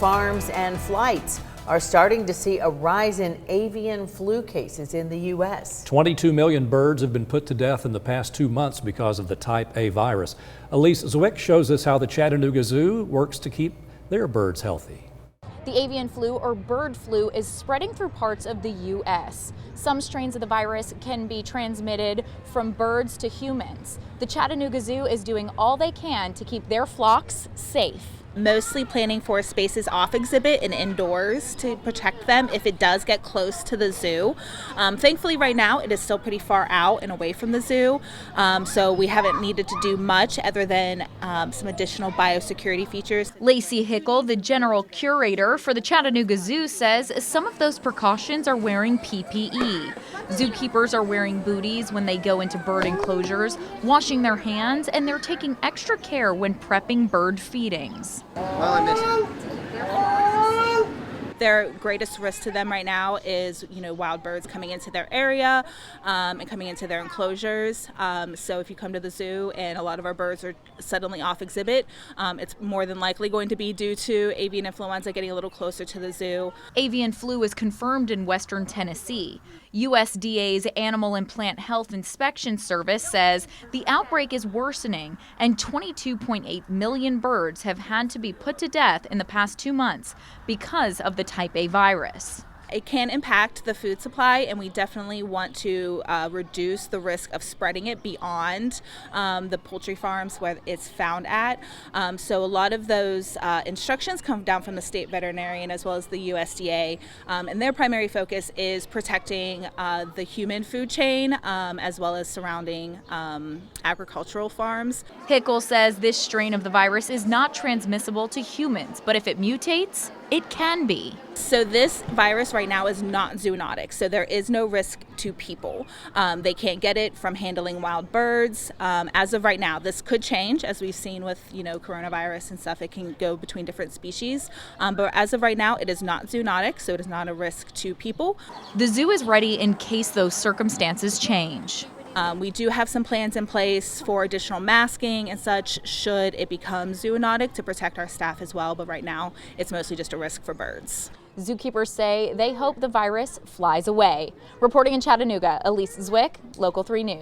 Farms and flights are starting to see a rise in avian flu cases in the U.S. 22 million birds have been put to death in the past 2 months because of the type A virus. Elise Zwick shows us how the Chattanooga Zoo works to keep their birds healthy. The avian flu, or bird flu, is spreading through parts of the U.S. Some strains of the virus can be transmitted from birds to humans. The Chattanooga Zoo is doing all they can to keep their flocks safe. Mostly planning for spaces off exhibit and indoors to protect them if it does get close to the zoo. Thankfully right now it is still pretty far out and away from the zoo, so we haven't needed to do much other than some additional biosecurity features. Lacey Hickel, the general curator for the Chattanooga Zoo, says some of those precautions are wearing PPE. Zookeepers are wearing booties when they go into bird enclosures, washing their hands, and they're taking extra care when prepping bird feedings. Their greatest risk to them right now is, wild birds coming into their area and coming into their enclosures. So if you come to the zoo and a lot of our birds are suddenly off exhibit, it's more than likely going to be due to avian influenza getting a little closer to the zoo. Avian flu is confirmed in western Tennessee. USDA's Animal and Plant Health Inspection Service says the outbreak is worsening and 22.8 million birds have had to be put to death in the past 2 months because of the type A virus. It can impact the food supply, and we definitely want to reduce the risk of spreading it beyond the poultry farms where it's found at. So a lot of those instructions come down from the state veterinarian as well as the USDA, and their primary focus is protecting the human food chain as well as surrounding agricultural farms. Hickel says this strain of the virus is not transmissible to humans, but if it mutates, it can be. So this virus right now is not zoonotic, so there is no risk to people. They can't get it from handling wild birds. As of right now, this could change, as we've seen with coronavirus and stuff. It can go between different species, but as of right now, it is not zoonotic, so it is not a risk to people. The zoo is ready in case those circumstances change. We do have some plans in place for additional masking and such should it become zoonotic to protect our staff as well, but right now it's mostly just a risk for birds. Zookeepers say they hope the virus flies away. Reporting in Chattanooga, Elise Zwick, Local 3 News.